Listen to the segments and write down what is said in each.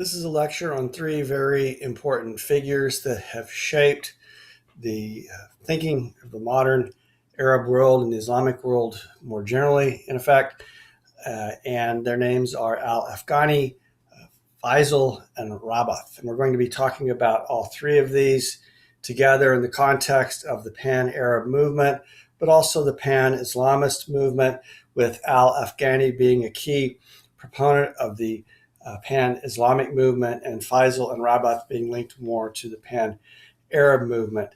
This is a lecture on three very important figures that have shaped the thinking of the modern Arab world and the Islamic world more generally, in effect. And their names are Al-Afghani, Faisal, and Rabbath. And we're going to be talking about all three of these together in the context of the pan-Arab movement, but also the pan-Islamist movement, with Al-Afghani being a key proponent of the pan-Islamic movement, and Faisal and Rabbath being linked more to the pan-Arab movement.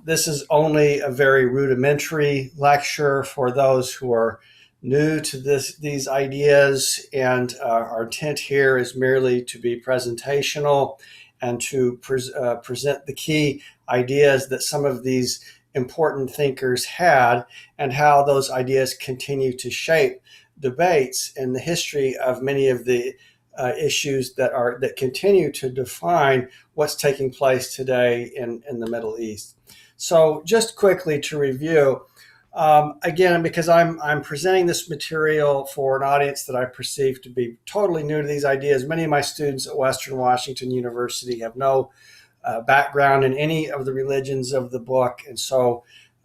This is only a very rudimentary lecture for those who are new to these ideas, and our intent here is merely to be presentational and to present the key ideas that some of these important thinkers had and how those ideas continue to shape debates in the history of many of the issues that continue to define what's taking place today in the Middle East. So just quickly to review, again, because I'm presenting this material for an audience that I perceive to be totally new to these ideas. Many of my students at Western Washington University have no background in any of the religions of the book, and so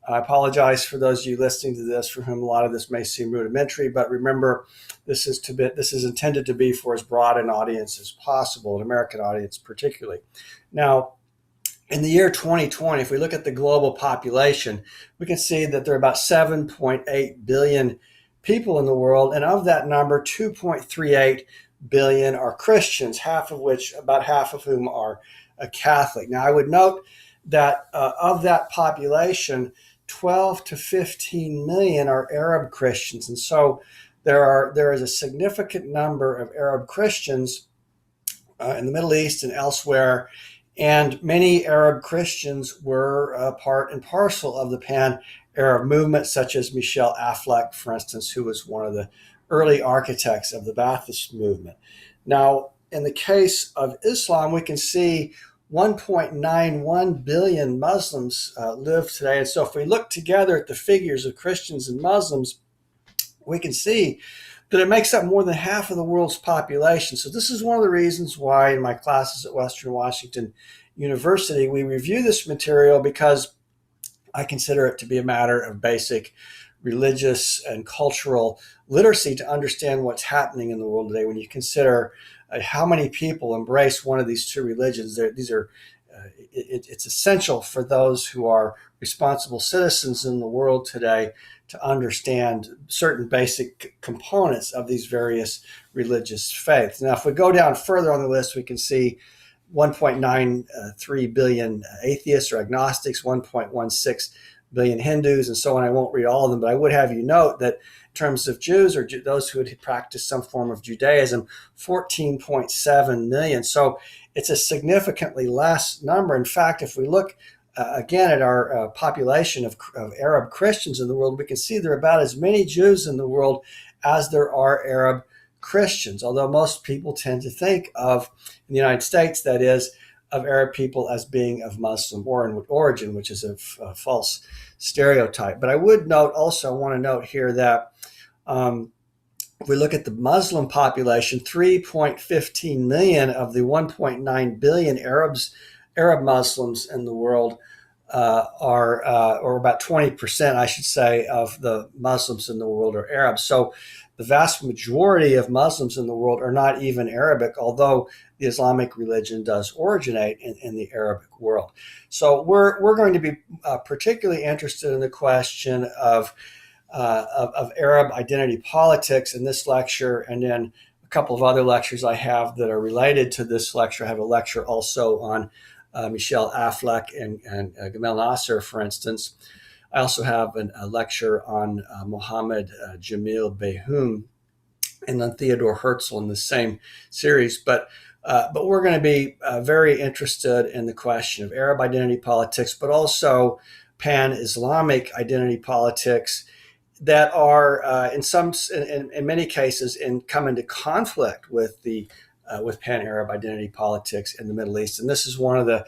I apologize for those of you listening to this for whom a lot of this may seem rudimentary, but remember, this is intended to be for as broad an audience as possible, an American audience particularly. Now, in the year 2020, if we look at the global population, we can see that there are about 7.8 billion people in the world, and of that number, 2.38 billion are Christians, about half of whom are Catholic. Now, I would note that of that population, 12 to 15 million are Arab Christians. And so there is a significant number of Arab Christians in the Middle East and elsewhere. And many Arab Christians were part and parcel of the pan-Arab movement, such as Michel Aflaq, for instance, who was one of the early architects of the Ba'athist movement. Now, in the case of Islam, we can see 1.91 billion Muslims live today. And so if we look together at the figures of Christians and Muslims, we can see that it makes up more than half of the world's population. So this is one of the reasons why in my classes at Western Washington University, we review this material, because I consider it to be a matter of basic religious and cultural literacy to understand what's happening in the world today. When you consider how many people embrace one of these two religions, it's essential for those who are responsible citizens in the world today to understand certain basic components of these various religious faiths. Now, if we go down further on the list, we can see 1.93 billion atheists or agnostics, 1.16 billion Hindus, and so on. I won't read all of them, but I would have you note that in terms of Jews or those who had practiced some form of Judaism, 14.7 million. So it's a significantly less number. In fact, if we look again at our population of Arab Christians in the world, we can see there are about as many Jews in the world as there are Arab Christians, although most people tend to think of, in the United States, that is, of Arab people as being of Muslim origin, which is a false stereotype. But I would want to note here that if we look at the Muslim population, 3.15 million of the 1.9 billion Arab Muslims in the world or about 20%, I should say, of the Muslims in the world are Arabs. So the vast majority of Muslims in the world are not even Arabic, although the Islamic religion does originate in the Arabic world. So we're going to be particularly interested in the question of Arab identity politics in this lecture, and then a couple of other lectures I have that are related to this lecture. I have a lecture also on Michel Aflaq and Gamal Nasser, for instance. I also have a lecture on Mohammed Jamil Behoum and on Theodore Herzl in the same series. But we're going to be very interested in the question of Arab identity politics, but also pan-Islamic identity politics that are in many cases come into conflict with pan-Arab identity politics in the Middle East. And this is one of the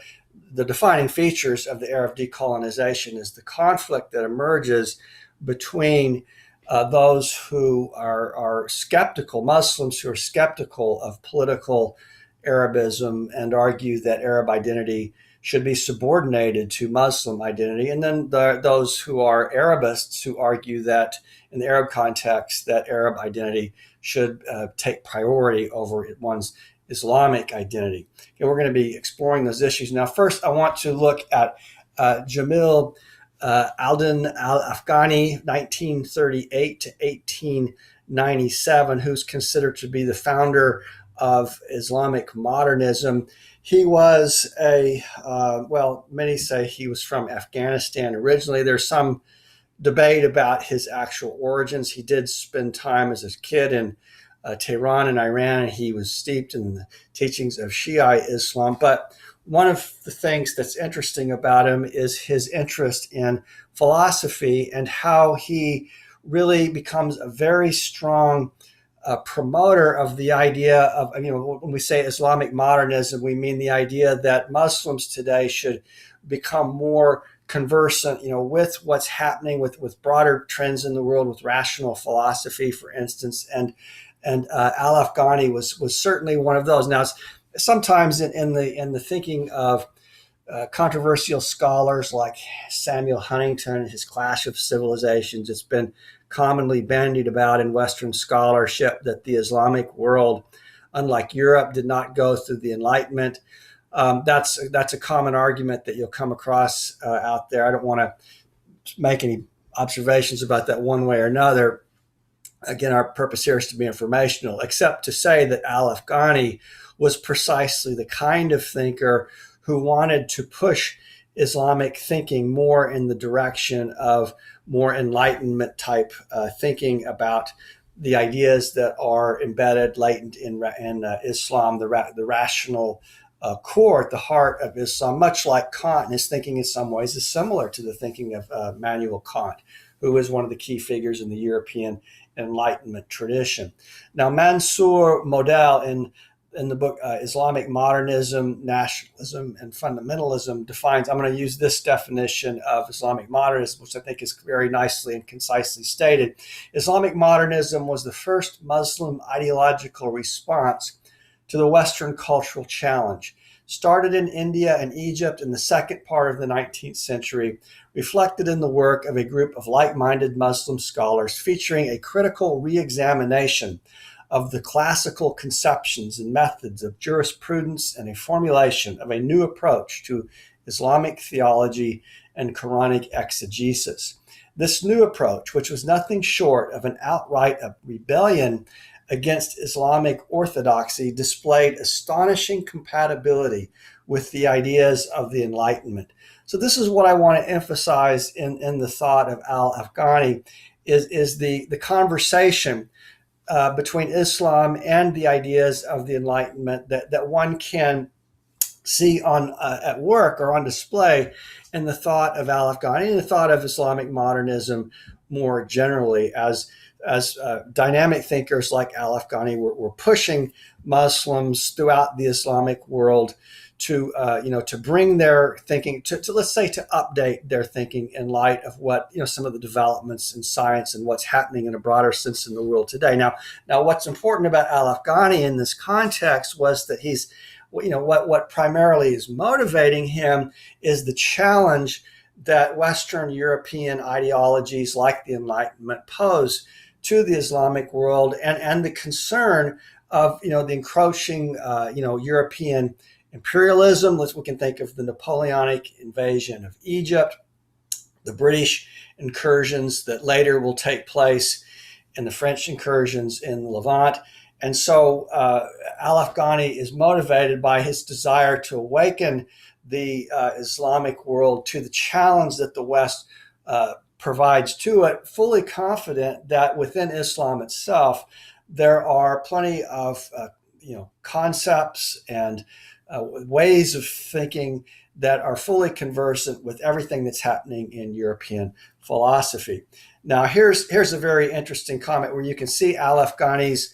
defining features of the Arab decolonization, is the conflict that emerges between those who are skeptical, Muslims who are skeptical of political Arabism and argue that Arab identity should be subordinated to Muslim identity. And then those who are Arabists who argue that in the Arab context, that Arab identity should take priority over one's Islamic identity. Okay, we're going to be exploring those issues. Now, first, I want to look at Jamal Al-Afghani, 1938 to 1897, who's considered to be the founder of Islamic modernism. He was many say he was from Afghanistan originally. There's some debate about his actual origins. He did spend time as a kid in Tehran in Iran, and he was steeped in the teachings of Shia Islam. But one of the things that's interesting about him is his interest in philosophy and how he really becomes a very strong promoter of the idea of, when we say Islamic modernism, we mean the idea that Muslims today should become more conversant, with what's happening with broader trends in the world, with rational philosophy, for instance. And Al-Afghani was certainly one of those. Now, sometimes in the thinking of controversial scholars like Samuel Huntington and his Clash of Civilizations, it's been commonly bandied about in Western scholarship that the Islamic world, unlike Europe, did not go through the Enlightenment. That's a common argument that you'll come across out there. I don't want to make any observations about that one way or another. Again, our purpose here is to be informational, except to say that Al-Afghani was precisely the kind of thinker who wanted to push Islamic thinking more in the direction of more Enlightenment type thinking about the ideas that are embedded, latent in Islam, the rational core at the heart of Islam, much like Kant. And his thinking in some ways is similar to the thinking of Immanuel Kant, who is one of the key figures in the European Enlightenment tradition. Now, Mansour Model in the book Islamic Modernism, Nationalism, and Fundamentalism defines, I'm going to use this definition of Islamic modernism, which I think is very nicely and concisely stated. Islamic modernism was the first Muslim ideological response to the Western cultural challenge. Started in India and Egypt in the second part of the 19th century, reflected in the work of a group of like-minded Muslim scholars featuring a critical re-examination of the classical conceptions and methods of jurisprudence and a formulation of a new approach to Islamic theology and Quranic exegesis. This new approach, which was nothing short of an outright rebellion against Islamic orthodoxy, displayed astonishing compatibility with the ideas of the Enlightenment. So this is what I want to emphasize in the thought of Al-Afghani is the conversation between Islam and the ideas of the Enlightenment that one can see at work or on display in the thought of Al-Afghani and the thought of Islamic modernism more generally, as dynamic thinkers like Al-Afghani were pushing Muslims throughout the Islamic world to bring their thinking to let's say to update their thinking in light of what some of the developments in science and what's happening in a broader sense in the world today. Now what's important about Al-Afghani in this context was that he's what primarily is motivating him is the challenge that Western European ideologies like the Enlightenment pose to the Islamic world, and the concern of the encroaching European imperialism. We can think of the Napoleonic invasion of Egypt, the British incursions that later will take place, and the French incursions in Levant. And so Al-Afghani is motivated by his desire to awaken the Islamic world to the challenge that the West provides to it, fully confident that within Islam itself, there are plenty of concepts and ways of thinking that are fully conversant with everything that's happening in European philosophy. Now, here's a very interesting comment where you can see Al-Afghani's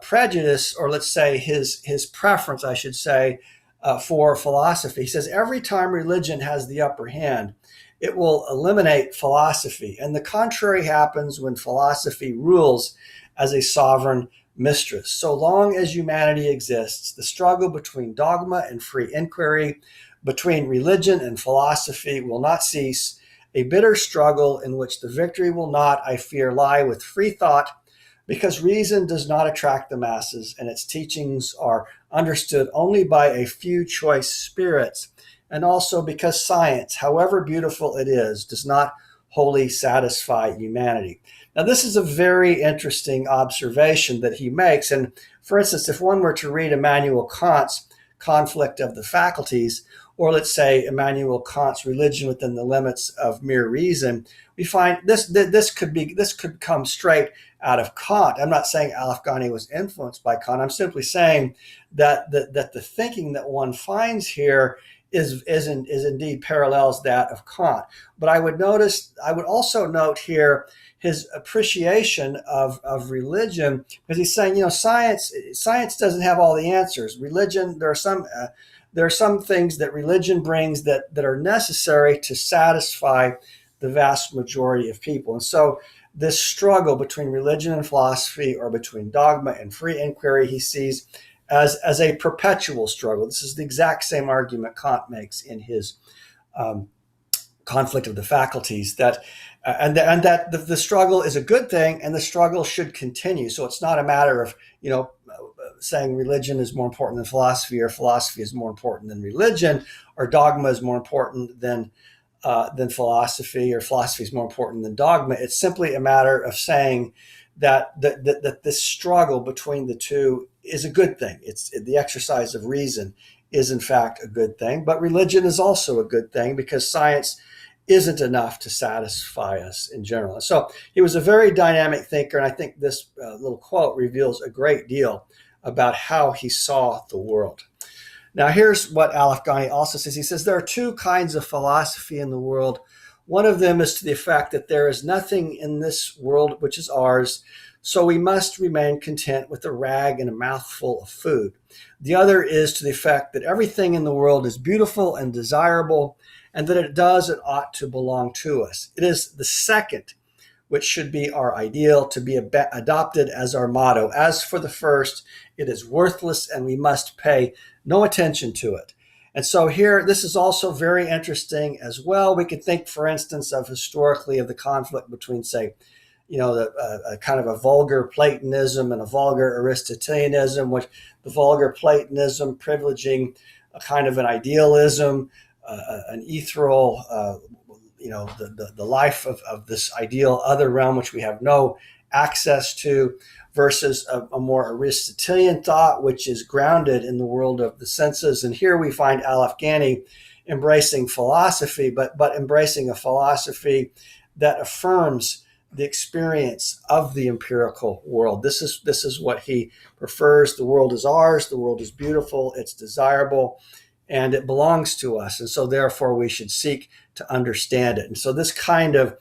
prejudice, or let's say his preference, I should say, for philosophy. He says, every time religion has the upper hand, it will eliminate philosophy. And the contrary happens when philosophy rules as a sovereign mistress. So long as humanity exists, the struggle between dogma and free inquiry, between religion and philosophy will not cease, a bitter struggle in which the victory will not, I fear, lie with free thought, because reason does not attract the masses and its teachings are understood only by a few choice spirits, and also because science, however beautiful it is, does not wholly satisfy humanity. Now, this is a very interesting observation that he makes. And for instance, if one were to read Immanuel Kant's Conflict of the Faculties, or let's say Immanuel Kant's Religion Within the Limits of Mere Reason, we find this could come straight out of Kant. I'm not saying Al-Afghani was influenced by Kant. I'm simply saying that the thinking that one finds here is indeed parallels that of Kant. But I would also note here his appreciation of religion, because he's saying, science doesn't have all the answers. Religion, there are some things that religion brings that are necessary to satisfy the vast majority of people. And so this struggle between religion and philosophy, or between dogma and free inquiry, he sees as a perpetual struggle. This is the exact same argument Kant makes in his Conflict of the Faculties, that the struggle is a good thing and the struggle should continue. So it's not a matter of saying religion is more important than philosophy, or philosophy is more important than religion, or dogma is more important than philosophy, or philosophy is more important than dogma. It's simply a matter of saying that this struggle between the two is a good thing. It's the exercise of reason is in fact a good thing, but religion is also a good thing, because science isn't enough to satisfy us in general. And so he was a very dynamic thinker, and I think this little quote reveals a great deal about how he saw the world. Now, here's what Al-Afghani also says. He says, there are two kinds of philosophy in the world. One of them is to the effect that there is nothing in this world which is ours, so we must remain content with a rag and a mouthful of food. The other is to the effect that everything in the world is beautiful and desirable, and that it does and ought to belong to us. It is the second which should be our ideal, to be adopted as our motto. As for the first, it is worthless, and we must pay no attention to it. And so here, this is also very interesting as well. We could think, for instance, historically of the conflict between, say, a kind of a vulgar Platonism and a vulgar Aristotelianism, which the vulgar Platonism privileging a kind of an idealism, an ethereal, the life of this ideal other realm which we have no access to, versus a more Aristotelian thought, which is grounded in the world of the senses. And here we find Al-Afghani embracing philosophy, but embracing a philosophy that affirms the experience of the empirical world. This is what he prefers. The world is ours. The world is beautiful. It's desirable, and it belongs to us. And so therefore we should seek to understand it. And so this kind of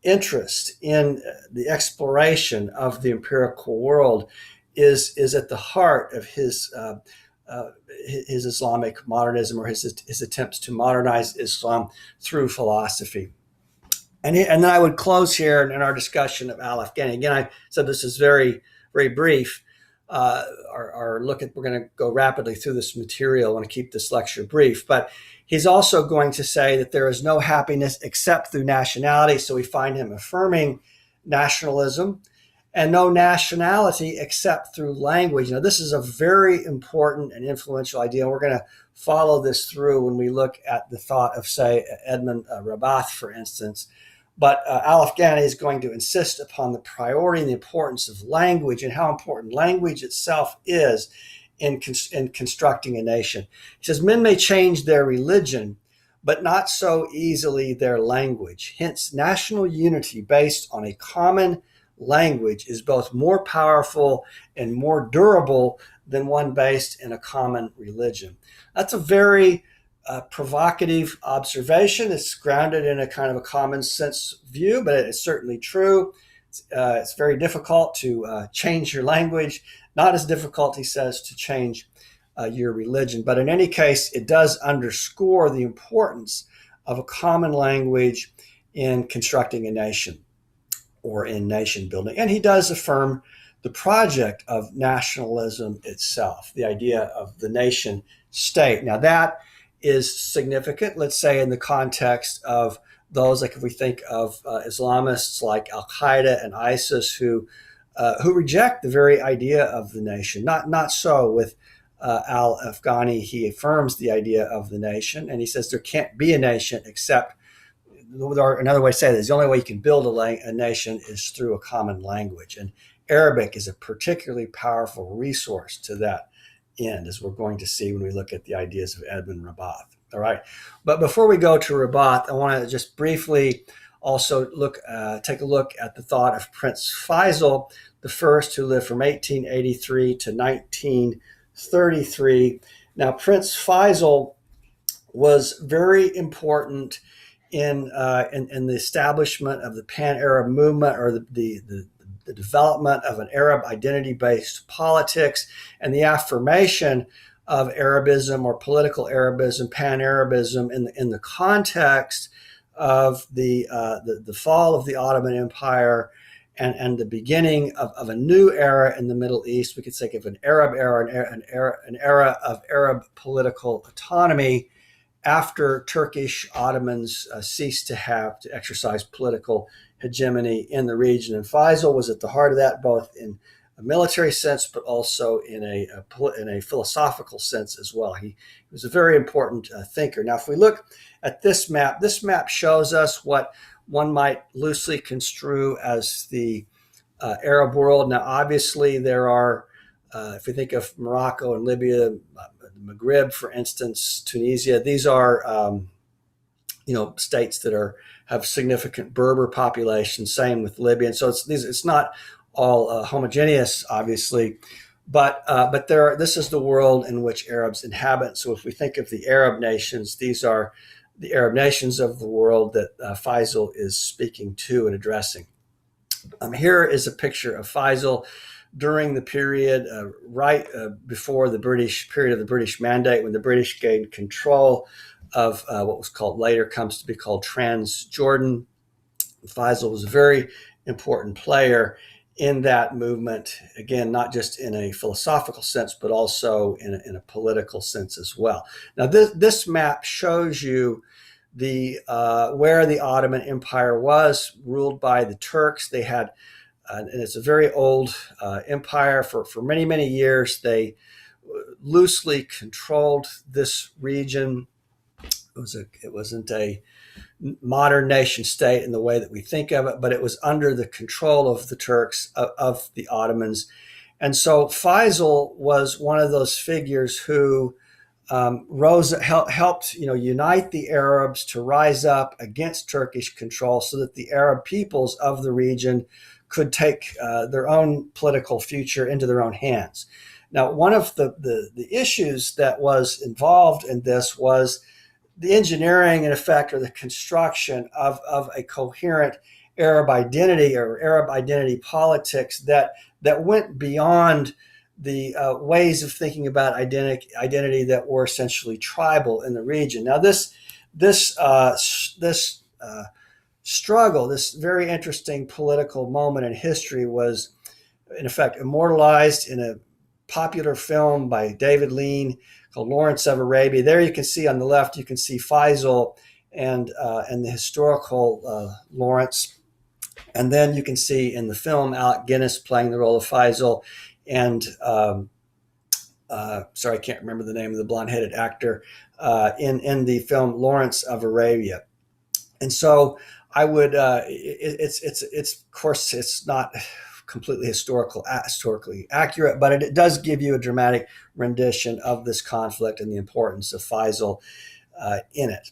interest in the exploration of the empirical world is at the heart of his Islamic modernism, or his attempts to modernize Islam through philosophy. And then I would close here in our discussion of Al-Afghani. Again, I said this is very, very brief. We're going to go rapidly through this material. I want to keep this lecture brief, but he's also going to say that there is no happiness except through nationality. So we find him affirming nationalism, and no nationality except through language. Now, this is a very important and influential idea. We're going to follow this through when we look at the thought of, say, Edmund Rabbath, for instance. But Al-Afghani is going to insist upon the priority and the importance of language, and how important language itself is in constructing a nation. He says, men may change their religion, but not so easily their language. Hence, national unity based on a common language is both more powerful and more durable than one based in a common religion. That's a very provocative observation. It's grounded in a kind of a common sense view, but it's certainly true. It's very difficult to change your language. Not as difficult, he says, to change your religion. But in any case, it does underscore the importance of a common language in constructing a nation or in nation building. And he does affirm the project of nationalism itself, the idea of the nation state. Now, that is significant, let's say, in the context of those, like if we think of Islamists like Al-Qaeda and ISIS, who reject the very idea of the nation. Not so with Al-Afghani. He affirms the idea of the nation, and he says there can't be a nation except, or another way to say this, the only way you can build a nation is through a common language. And Arabic is a particularly powerful resource to that end, as we're going to see when we look at the ideas of Edmund Rabbath. All right. But before we go to Rabbath, I want to just briefly also take a look at the thought of Prince Faisal, the first, who lived from 1883 to 1933. Now, Prince Faisal was very important in the establishment of the Pan-Arab movement, or the development of an Arab identity-based politics and the affirmation of Arabism, or political Arabism, Pan-Arabism, in the context of the fall of the Ottoman Empire and the beginning of a new era in the Middle East. We could think of an Arab era, an era of Arab political autonomy after Turkish Ottomans ceased to exercise political hegemony in the region. And Faisal was at the heart of that, both in a military sense, but also in a philosophical sense as well. He was a very important thinker. Now, if we look at this map shows us what one might loosely construe as the Arab world. Now, obviously, there are, if we think of Morocco and Libya, Maghreb, for instance, Tunisia, these are states that have significant Berber populations. Same with Libya, and so it's not all homogeneous, obviously, but this is the world in which Arabs inhabit. So if we think of the Arab nations, these are the Arab nations of the world that Faisal is speaking to and addressing. Here is a picture of Faisal during the period before the British period of the British Mandate, when the British gained control of what was called, later comes to be called, Transjordan. Faisal was a very important player in that movement, again, not just in a philosophical sense, but also in a political sense as well. Now, this map shows you where the Ottoman Empire was, ruled by the Turks. They had, and it's a very old empire. For many, many years, they loosely controlled this region. It wasn't a modern nation state in the way that we think of it, but it was under the control of the Turks, of the Ottomans. And so Faisal was one of those figures who helped unite the Arabs to rise up against Turkish control, so that the Arab peoples of the region could take their own political future into their own hands. Now, one of the issues that was involved in this was the engineering, in effect, or the construction of a coherent Arab identity, or Arab identity politics that went beyond the ways of thinking about identity that were essentially tribal in the region. Now, this struggle, this very interesting political moment in history, was, in effect, immortalized in a popular film by David Lean called Lawrence of Arabia. There you can see on the left, you can see Faisal and the historical Lawrence. And then you can see in the film Alec Guinness playing the role of Faisal, and sorry, I can't remember the name of the blonde-headed actor in the film Lawrence of Arabia. And so I would, it's of course, it's not completely historically accurate, but it does give you a dramatic rendition of this conflict and the importance of Faisal in it.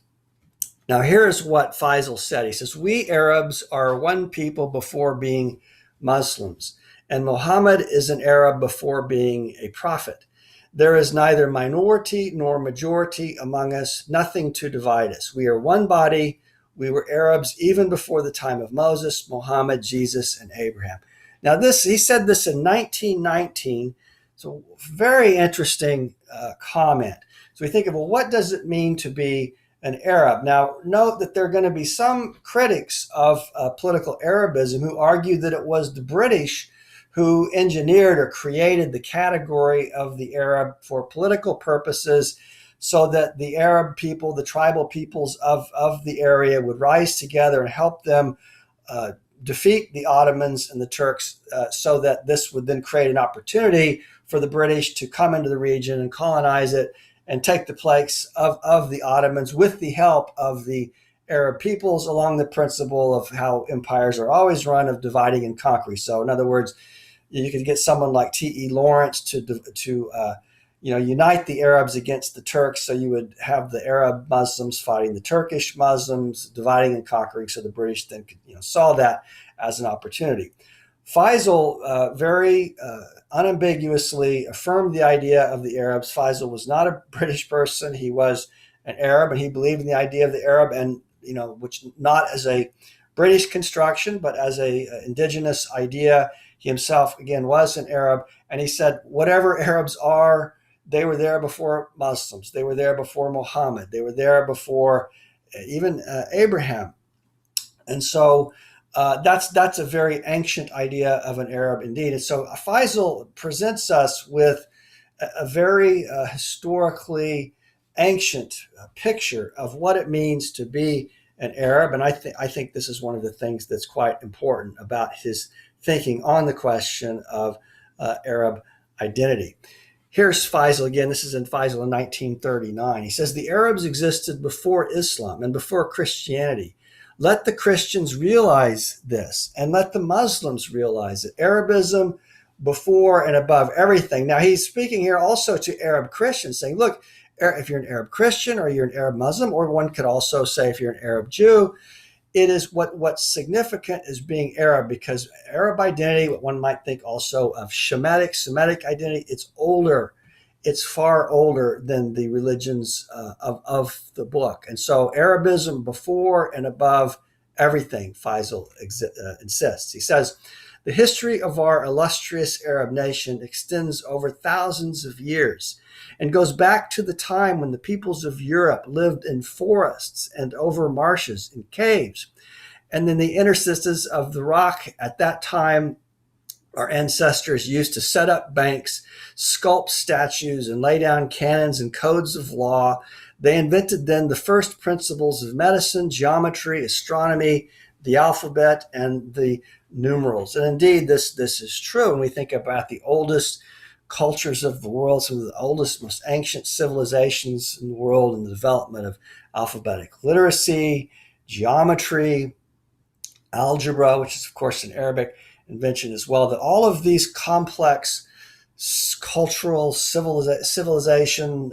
Now, here's what Faisal said. He says, "We Arabs are one people before being Muslims, and Muhammad is an Arab before being a prophet. There is neither minority nor majority among us, nothing to divide us. We are one body. We were Arabs even before the time of Moses, Muhammad, Jesus, and Abraham." Now, he said this in 1919. It's a very interesting comment. So we think of, well, what does it mean to be an Arab? Now, note that there are going to be some critics of political Arabism who argue that it was the British who engineered or created the category of the Arab for political purposes so that the Arab people, the tribal peoples of the area would rise together and help them defeat the Ottomans and the Turks so that this would then create an opportunity for the British to come into the region and colonize it and take the place of the Ottomans with the help of the Arab peoples along the principle of how empires are always run of dividing and conquering. So in other words, you could get someone like T.E. Lawrence to unite the Arabs against the Turks. So you would have the Arab Muslims fighting the Turkish Muslims, dividing and conquering. So the British then saw that as an opportunity. Faisal very unambiguously affirmed the idea of the Arabs. Faisal was not a British person. He was an Arab, and he believed in the idea of the Arab, and which not as a British construction, but as a indigenous idea. He himself, again, was an Arab, and he said, whatever Arabs are, they were there before Muslims. They were there before Muhammad. They were there before even Abraham. And so that's a very ancient idea of an Arab indeed. And so Faisal presents us with a very historically ancient picture of what it means to be an Arab. And I think this is one of the things that's quite important about his thinking on the question of Arab identity. Here's Faisal again. This is in Faisal in 1939. He says, the Arabs existed before Islam and before Christianity. Let the Christians realize this, and let the Muslims realize it. Arabism before and above everything. Now, he's speaking here also to Arab Christians, saying, look, if you're an Arab Christian or you're an Arab Muslim, or one could also say if you're an Arab Jew, it is what's significant is being Arab, because Arab identity, what one might think also of Semitic identity, it's older. It's far older than the religions of the book. And so Arabism before and above everything, Faisal insists. He says, the history of our illustrious Arab nation extends over thousands of years and goes back to the time when the peoples of Europe lived in forests and over marshes and caves. And in the interstices of the rock at that time, our ancestors used to set up banks, sculpt statues, and lay down canons and codes of law. They invented then the first principles of medicine, geometry, astronomy, the alphabet, and the numerals. And indeed, this is true when we think about the oldest cultures of the world, some of the oldest, most ancient civilizations in the world, and the development of alphabetic literacy, geometry, algebra, which is, of course, an Arabic invention as well, that all of these complex cultural civilization,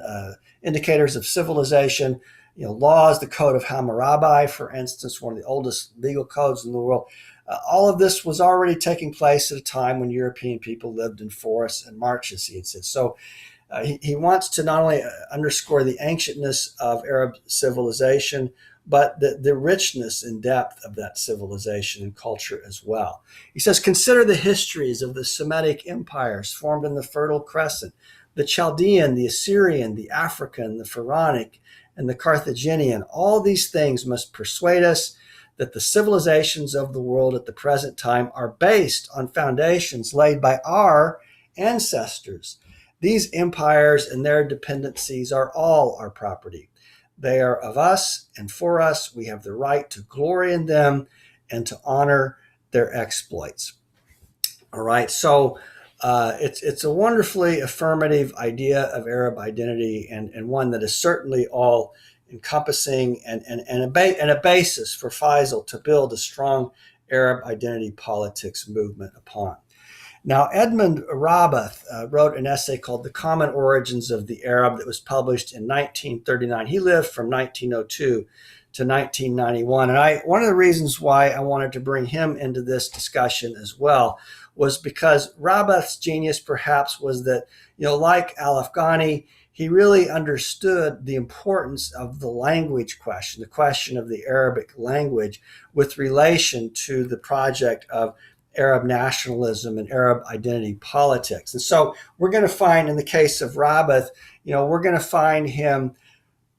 indicators of civilization, laws, the Code of Hammurabi, for instance, one of the oldest legal codes in the world, all of this was already taking place at a time when European people lived in forests and marshes, he insists. So he wants to not only underscore the ancientness of Arab civilization, but the richness and depth of that civilization and culture as well. He says, consider the histories of the Semitic empires formed in the Fertile Crescent, the Chaldean, the Assyrian, the African, the Pharaonic, and the Carthaginian. All these things must persuade us that the civilizations of the world at the present time are based on foundations laid by our ancestors. These empires and their dependencies are all our property. They are of us and for us. We have the right to glory in them and to honor their exploits. All right, so it's a wonderfully affirmative idea of Arab identity, and one that is certainly all encompassing and a basis for Faisal to build a strong Arab identity politics movement upon. Now, Edmund Rabbath wrote an essay called The Common Origins of the Arab that was published in 1939. He lived from 1902 to 1991. And one of the reasons why I wanted to bring him into this discussion as well was because Rabbath's genius perhaps was that, like Al-Afghani, he really understood the importance of the language question, the question of the Arabic language with relation to the project of Arab nationalism and Arab identity politics. And so we're going to find in the case of Rabbath, we're going to find him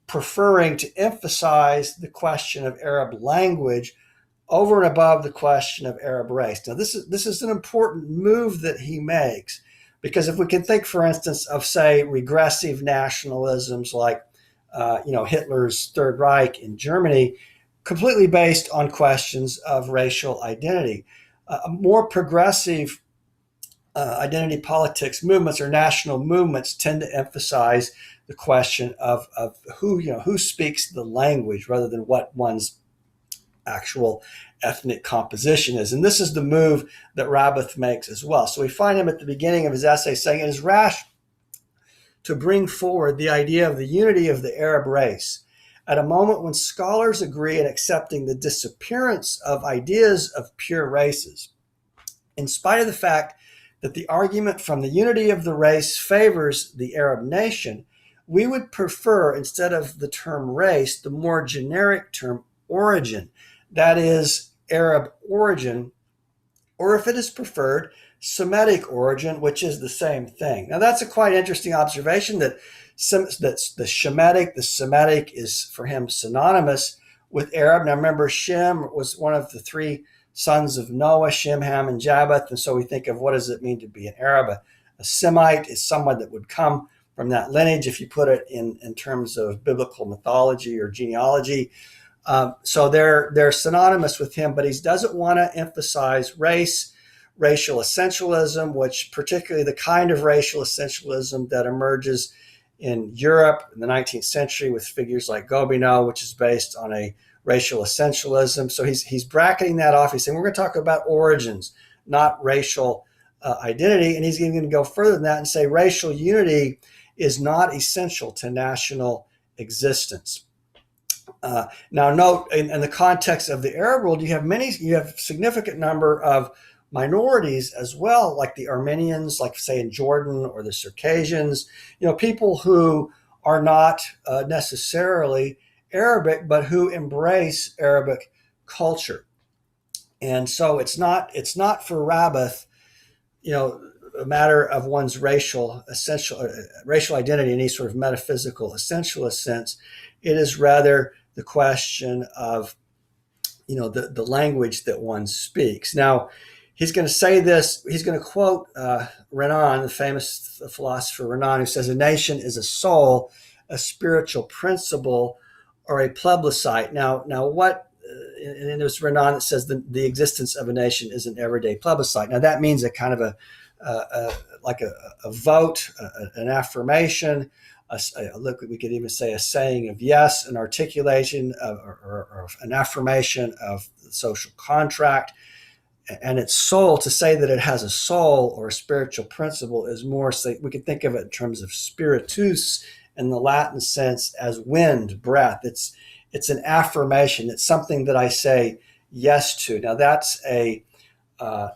preferring to emphasize the question of Arab language over and above the question of Arab race. Now, this is an important move that he makes, because if we can think, for instance, of, say, regressive nationalisms like Hitler's Third Reich in Germany, completely based on questions of racial identity. More progressive identity politics movements or national movements tend to emphasize the question of who speaks the language rather than what one's actual ethnic composition is. And this is the move that Rabbath makes as well. So we find him at the beginning of his essay saying it is rash to bring forward the idea of the unity of the Arab race at a moment when scholars agree in accepting the disappearance of ideas of pure races. In spite of the fact that the argument from the unity of the race favors the Arab nation, we would prefer, instead of the term race, the more generic term origin, that is, Arab origin, or if it is preferred, Semitic origin, which is the same thing. Now, that's a quite interesting observation that the Semitic is for him synonymous with Arab. Now, remember, Shem was one of the three sons of Noah, Shem, Ham, and Japheth. And so we think of what does it mean to be an Arab? A Semite is someone that would come from that lineage, if you put it in terms of biblical mythology or genealogy. So they're synonymous with him, but he doesn't want to emphasize racial essentialism, which particularly the kind of racial essentialism that emerges in Europe in the 19th century with figures like Gobineau, which is based on a racial essentialism. So he's bracketing that off. He's saying we're going to talk about origins, not racial identity. And he's going to go further than that and say racial unity is not essential to national existence. Now, note in the context of the Arab world, you have a significant number of minorities as well, like the Armenians, like say in Jordan, or the Circassians, people who are not necessarily Arabic, but who embrace Arabic culture. And so it's not for Rabbath, a matter of one's racial identity in any sort of metaphysical essentialist sense. It is rather the question of, the language that one speaks. Now, he's going to say this. He's going to quote Renan, the famous philosopher Renan, who says, "A nation is a soul, a spiritual principle, or a plebiscite." Now, what? And there's Renan that says the existence of a nation is an everyday plebiscite. Now, that means a kind of a vote, an affirmation. We could even say a saying of yes, an articulation or an affirmation of the social contract. And its soul, to say that it has a soul or a spiritual principle is more, we could think of it in terms of spiritus in the Latin sense as wind, breath. It's an affirmation. It's something that I say yes to. Now that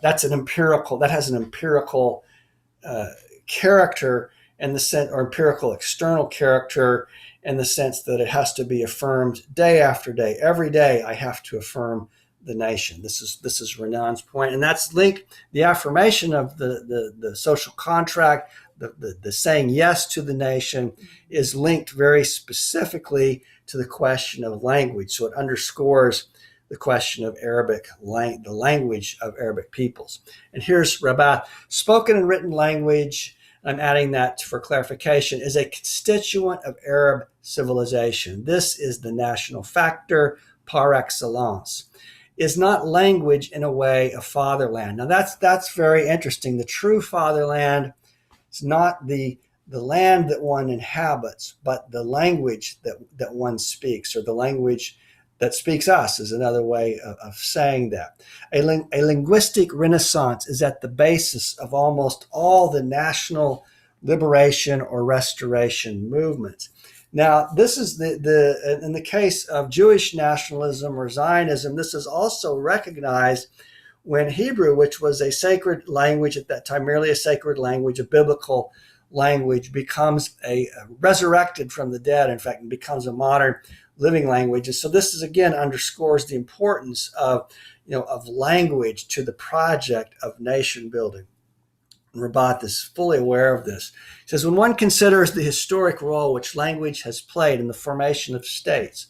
has an empirical character in the sense, or empirical external character in the sense that it has to be affirmed day after day. Every day I have to affirm the nation. This is Renan's point, and that's linked. The affirmation of the social contract, the saying yes to the nation, is linked very specifically to the question of language. So it underscores the question of the language of Arabic peoples. And here's Rabbath: spoken and written language, I'm adding that for clarification, is a constituent of Arab civilization. This is the national factor par excellence. Is not language in a way a fatherland? Now that's very interesting. The true fatherland is not the land that one inhabits, but the language that one speaks, or the language that speaks us is another way of saying that. A linguistic renaissance is at the basis of almost all the national liberation or restoration movements. Now, this is in the case of Jewish nationalism or Zionism, this is also recognized when Hebrew, which was a sacred language at that time, merely a sacred language, a biblical language, becomes resurrected from the dead, in fact, and becomes a modern living language. And so this is, again, underscores the importance of language to the project of nation building. And Rabbath is fully aware of this. He says, when one considers the historic role which language has played in the formation of states,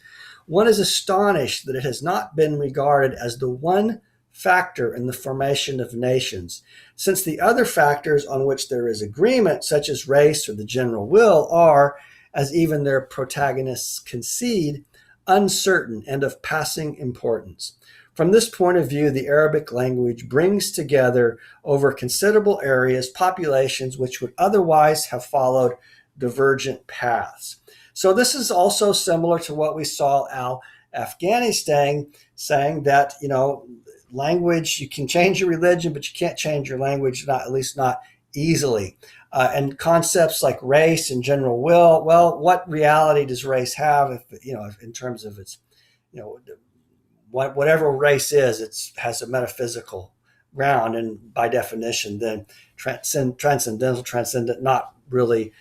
one is astonished that it has not been regarded as the one factor in the formation of nations, since the other factors on which there is agreement, such as race or the general will, are, as even their protagonists concede, uncertain and of passing importance. From this point of view, the Arabic language brings together over considerable areas populations which would otherwise have followed divergent paths. So this is also similar to what we saw Al-Afghani saying that, language, you can change your religion, but you can't change your language, at least not easily. And concepts like race and general will, well, what reality does race have if in terms of its, whatever race is, it has a metaphysical ground, and by definition, then transcendental, transcendent, not really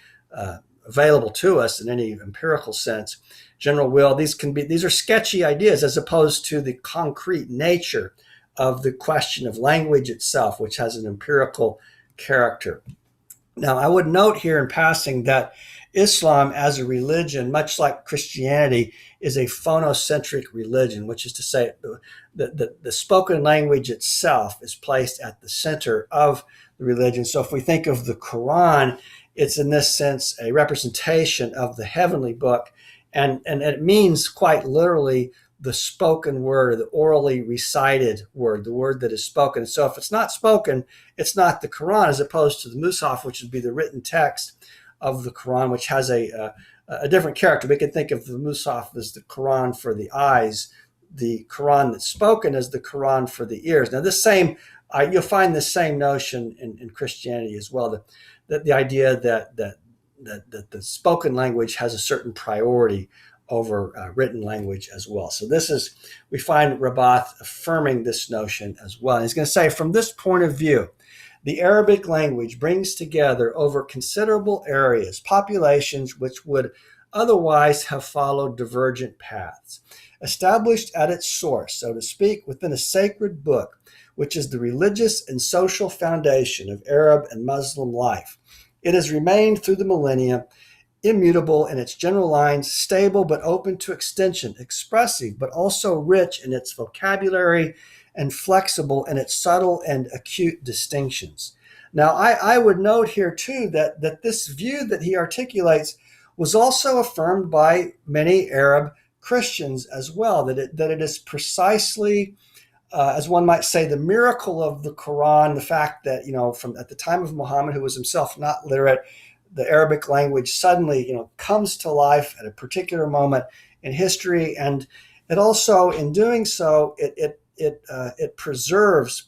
available to us in any empirical sense. General will, these are sketchy ideas as opposed to the concrete nature of the question of language itself, which has an empirical character. Now, I would note here in passing that Islam as a religion, much like Christianity, is a phonocentric religion, which is to say the spoken language itself is placed at the center of the religion. So if we think of the Quran, it's in this sense a representation of the heavenly book, and it means quite literally the spoken word, or the orally recited word, the word that is spoken. So if it's not spoken, it's not the Quran, as opposed to the Musaf, which would be the written text of the Quran, which has a different character. We can think of the Musaf as the Quran for the eyes, the Quran that's spoken as the Quran for the ears. Now, you'll find the same notion in Christianity as well. The idea that the spoken language has a certain priority over written language as well. So we find Rabbath affirming this notion as well. And he's going to say, from this point of view, the Arabic language brings together over considerable areas populations which would otherwise have followed divergent paths. Established at its source, so to speak, within a sacred book, which is the religious and social foundation of Arab and Muslim life, it has remained through the millennia immutable in its general lines, stable but open to extension, expressive but also rich in its vocabulary, and flexible in its subtle and acute distinctions. Now, I would note here too that this view that he articulates was also affirmed by many Arab Christians as well, that it is precisely, as one might say, the miracle of the Quran, the fact that, from at the time of Muhammad, who was himself not literate, the Arabic language suddenly, comes to life at a particular moment in history, and it also, in doing so, it preserves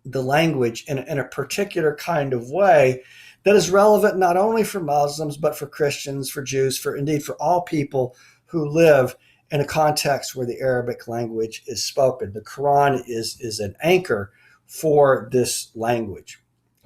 the language in a particular kind of way that is relevant not only for Muslims but for Christians, for Jews, indeed for all people who live in a context where the Arabic language is spoken. The Quran is an anchor for this language.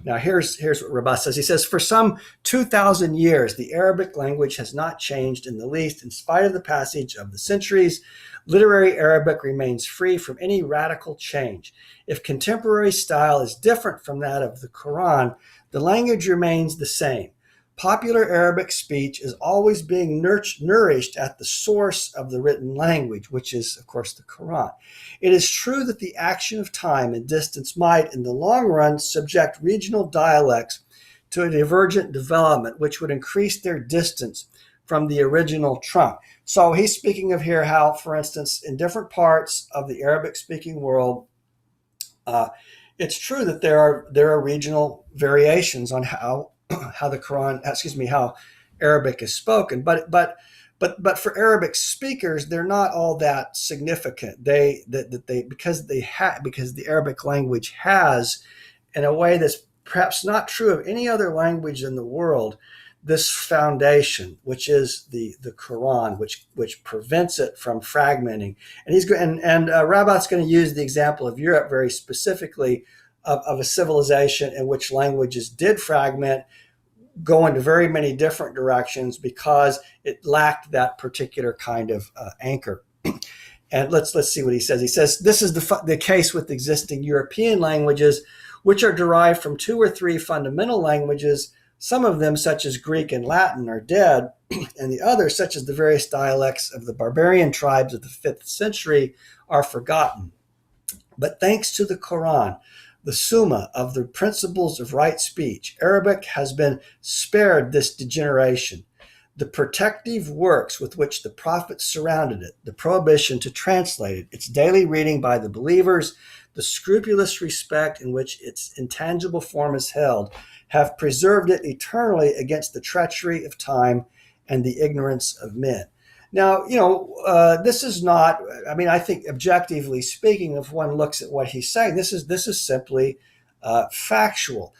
Now, here's what Rabbath says. He says, for some 2,000 years, the Arabic language has not changed in the least. In spite of the passage of the centuries, literary Arabic remains free from any radical change. If contemporary style is different from that of the Quran, the language remains the same. Popular Arabic speech is always being nourished at the source of the written language, which is, of course, the Quran. It is true that the action of time and distance might, in the long run, subject regional dialects to a divergent development, which would increase their distance from the original trunk. So he's speaking of here how, for instance, in different parts of the Arabic-speaking world, it's true that there are regional variations on how the Quran, how Arabic is spoken, but for Arabic speakers, they're not all that significant. Because the Arabic language has, in a way that's perhaps not true of any other language in the world, this foundation, which is the Quran, which prevents it from fragmenting. And Rabbath's going to use the example of Europe very specifically of a civilization in which languages did fragment, go into very many different directions because it lacked that particular kind of anchor. And let's see what he says. He says, this is the case with existing European languages, which are derived from two or three fundamental languages, Some of them, such as Greek and Latin, are dead, and the others, such as the various dialects of the barbarian tribes of the 5th century, are forgotten. But thanks to the Quran, the Summa of the principles of right speech, Arabic has been spared this degeneration. The protective works with which the prophets surrounded it, the prohibition to translate it, its daily reading by the believers, the scrupulous respect in which its intangible form is held, have preserved it eternally against the treachery of time and the ignorance of men. Now, this is not, I think objectively speaking, if one looks at what he's saying, this is simply factual.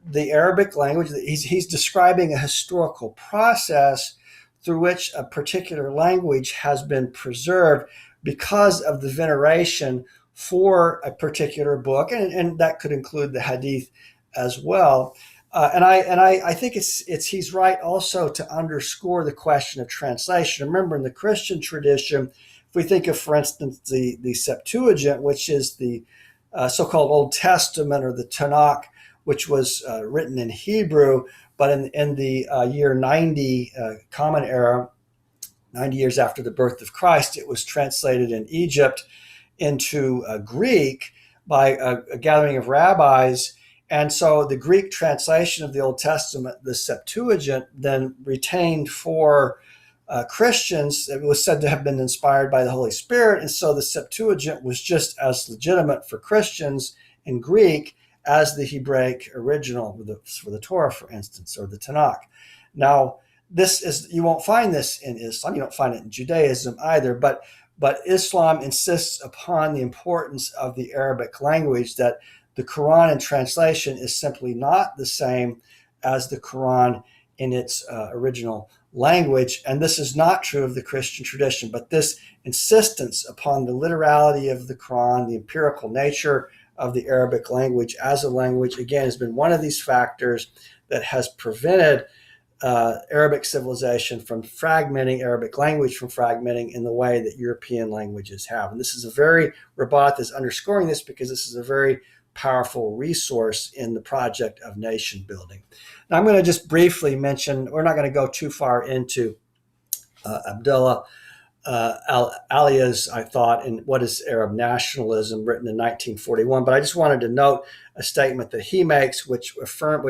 The Arabic language, he's describing a historical process through which a particular language has been preserved because of the veneration for a particular book, and that could include the Hadith as well. I think he's right also to underscore the question of translation. Remember, in the Christian tradition, if we think of, for instance, the Septuagint, which is the so-called Old Testament, or the Tanakh, which was written in Hebrew, but in the year 90 Common Era, 90 years after the birth of Christ, it was translated in Egypt into Greek by a gathering of rabbis. And so the Greek translation of the Old Testament, the Septuagint, then retained for Christians. It was said to have been inspired by the Holy Spirit. And so the Septuagint was just as legitimate for Christians in Greek as the Hebraic original for the Torah, for instance, or the Tanakh. Now, you won't find this in Islam. You don't find it in Judaism either. But Islam insists upon the importance of the Arabic language, that the Quran in translation is simply not the same as the Quran in its original language. And this is not true of the Christian tradition, but this insistence upon the literality of the Quran, the empirical nature of the Arabic language as a language, again, has been one of these factors that has prevented Arabic civilization from fragmenting, Arabic language from fragmenting in the way that European languages have. And this is Rabbath is underscoring this because this is a very powerful resource in the project of nation building. Now, I'm going to just briefly mention, we're not going to go too far into Abdullah Alia's, I thought, in What is Arab Nationalism, written in 1941. But I just wanted to note a statement that he makes, which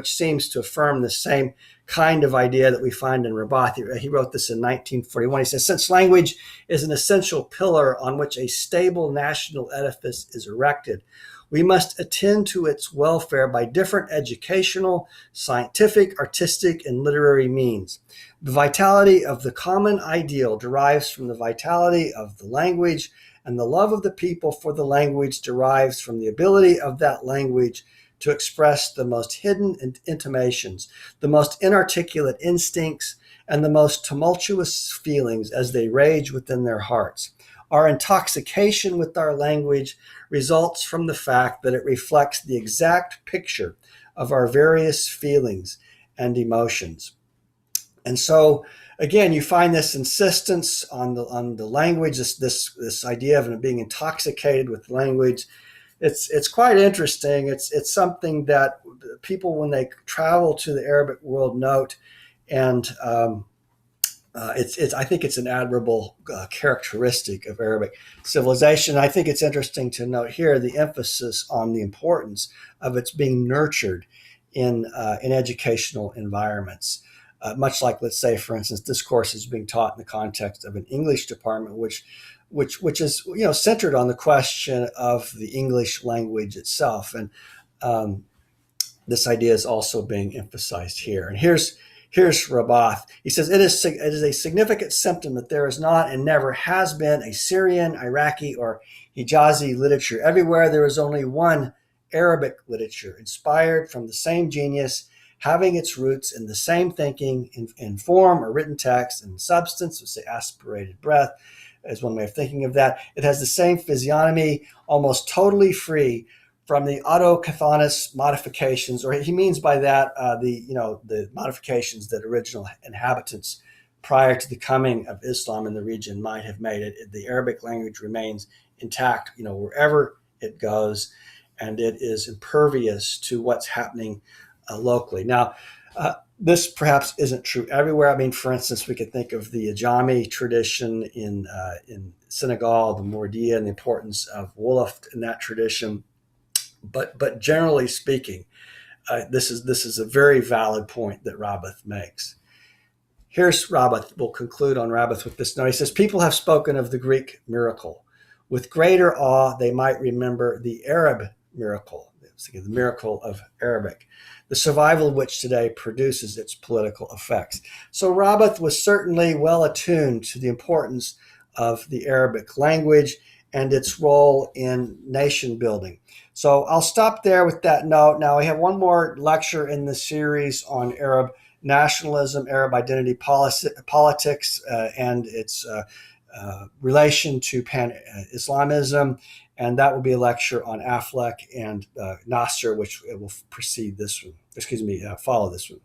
seems to affirm the same kind of idea that we find in Rabbath. He wrote this in 1941. He says, since language is an essential pillar on which a stable national edifice is erected, we must attend to its welfare by different educational, scientific, artistic, and literary means. The vitality of the common ideal derives from the vitality of the language, and the love of the people for the language derives from the ability of that language to express the most hidden intimations, the most inarticulate instincts, and the most tumultuous feelings as they rage within their hearts. Our intoxication with our language results from the fact that it reflects the exact picture of our various feelings and emotions. And so, again, you find this insistence on the language, this idea of being intoxicated with language. It's quite interesting. It's something that people, when they travel to the Arabic world, note, and I think it's an admirable characteristic of Arabic civilization. I think it's interesting to note here the emphasis on the importance of its being nurtured in educational environments. Much like, let's say, for instance, this course is being taught in the context of an English department, which is centered on the question of the English language itself, and this idea is also being emphasized here. And here's Rabbath. He says, it is a significant symptom that there is not and never has been a Syrian, Iraqi, or Hijazi literature. Everywhere there is only one Arabic literature, inspired from the same genius, having its roots in the same thinking, in form or written text, and substance, let's say aspirated breath, is one way of thinking of that. It has the same physiognomy, almost totally free from the autochthonous modifications, or he means by that the modifications that original inhabitants prior to the coming of Islam in the region might have made it. The Arabic language remains intact, wherever it goes, and it is impervious to what's happening locally. Now, This perhaps isn't true everywhere. I mean, for instance, we could think of the Ajami tradition in Senegal, the Mourdia, and the importance of Wolof in that tradition. But generally speaking, this is a very valid point that Rabbath makes. Here's Rabbath. We'll conclude on Rabbath with this note. He says, people have spoken of the Greek miracle. With greater awe, they might remember the Arab miracle, the miracle of Arabic, the survival of which today produces its political effects. So Rabbath was certainly well attuned to the importance of the Arabic language and its role in nation building. So I'll stop there with that note. Now, I have one more lecture in the series on Arab nationalism, Arab identity politics, and its relation to pan-Islamism. And that will be a lecture on Aflek and Nasser, which will precede this one. Follow this one.